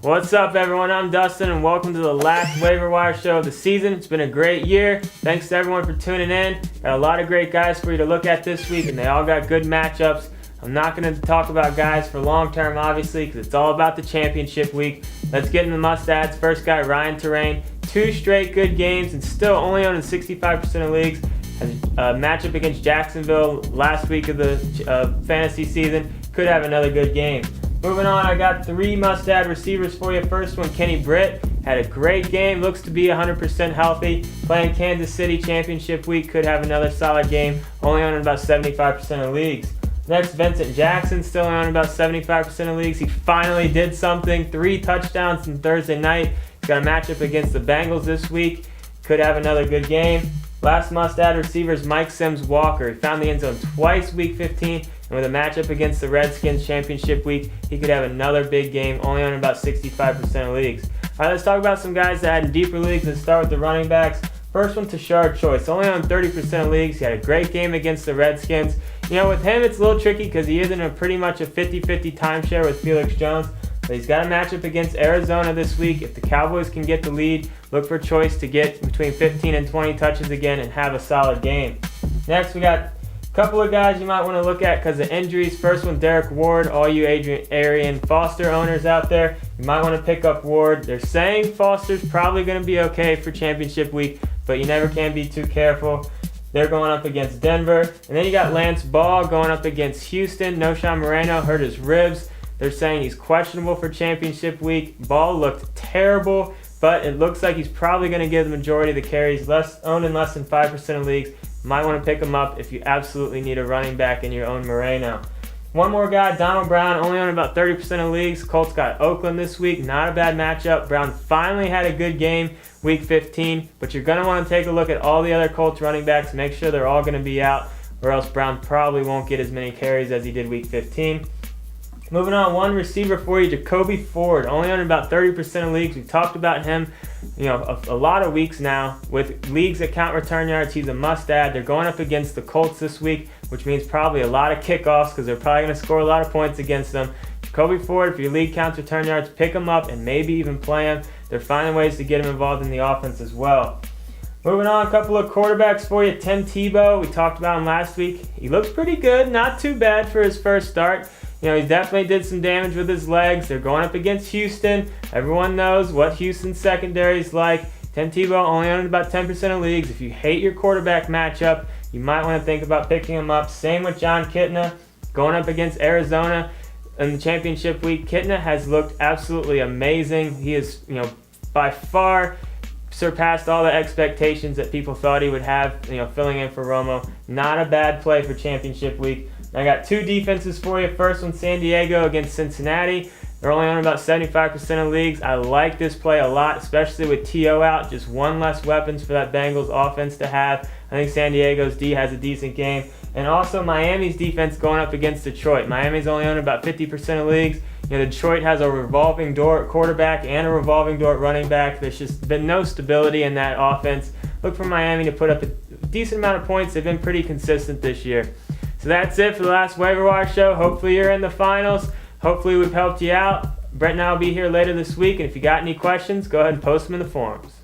What's up, everyone? I'm Dustin, and welcome to the last waiver wire show of the season. It's been a great year. Thanks to everyone for tuning in. Got a lot of great guys for you to look at this week, and they all got good matchups. I'm not going to talk about guys for long term, obviously, because it's all about the championship week. Let's get into the must-adds. First guy, Ryan Terrain. 2 straight good games, and still only owned in 65% of leagues. Has a matchup against Jacksonville last week of the fantasy season. Could have another good game. Moving on, I got 3 must-add receivers for you. First one, Kenny Britt. Had a great game. Looks to be 100% healthy. Playing Kansas City championship week. Could have another solid game. Only on about 75% of leagues. Next, Vincent Jackson. Still on about 75% of leagues. He finally did something. 3 touchdowns on Thursday night. He's got a matchup against the Bengals this week. Could have another good game. Last must-add receiver is Mike Sims-Walker. He found the end zone twice week 15. And with a matchup against the Redskins championship week, he could have another big game, only on about 65% of leagues. All right, let's talk about some guys that had in deeper leagues. Let's start with the running backs. First one, Tashard Choice, only on 30% of leagues. He had a great game against the Redskins. You know, with him, it's a little tricky because he is in a pretty much a 50-50 timeshare with Felix Jones. But he's got a matchup against Arizona this week. If the Cowboys can get the lead, look for Choice to get between 15 and 20 touches again and have a solid game. Next, we got couple of guys you might want to look at because of injuries. First one, Derek Ward. All you Arian Foster owners out there, you might want to pick up Ward. They're saying Foster's probably going to be okay for championship week, but you never can be too careful. They're going up against Denver. And then you got Lance Ball going up against Houston. Noshan Moreno hurt his ribs. They're saying he's questionable for championship week. Ball looked terrible, but it looks like he's probably going to give the majority of the carries, owned in less than 5% of leagues. Might want to pick him up if you absolutely need a running back in your own Moreno. One more guy, Donald Brown, only on about 30% of leagues. Colts got Oakland this week. Not a bad matchup. Brown finally had a good game week 15, but you're going to want to take a look at all the other Colts running backs. Make sure they're all going to be out, or else Brown probably won't get as many carries as he did week 15. Moving on, one receiver for you, Jacoby Ford, only on about 30% of leagues. We've talked about him, a lot of weeks now. With leagues that count return yards, he's a must-add. They're going up against the Colts this week, which means probably a lot of kickoffs because they're probably going to score a lot of points against them. Jacoby Ford, if your league counts return yards, pick him up and maybe even play him. They're finding ways to get him involved in the offense as well. Moving on, a couple of quarterbacks for you. Tim Tebow, we talked about him last week. He looks pretty good, not too bad for his first start. He definitely did some damage with his legs. They're going up against Houston. Everyone knows what Houston's secondary is like. Tim Tebow only owned about 10% of leagues. If you hate your quarterback matchup, you might want to think about picking him up. Same with John Kitna, going up against Arizona in the championship week. Kitna has looked absolutely amazing. He is, by far surpassed all the expectations that people thought he would have, filling in for Romo. Not a bad play for championship week. I got 2 defenses for you. First one, San Diego against Cincinnati. They're only on about 75% of leagues. I like this play a lot, especially with T.O. out. Just one less weapons for that Bengals offense to have. I think San Diego's D has a decent game. And also Miami's defense going up against Detroit. Miami's only on about 50% of leagues. Detroit has a revolving door at quarterback and a revolving door at running back. There's just been no stability in that offense. Look for Miami to put up a decent amount of points. They've been pretty consistent this year. So that's it for the last waiver wire show. Hopefully you're in the finals. Hopefully we've helped you out. Brett and I will be here later this week, and if you got any questions, go ahead and post them in the forums.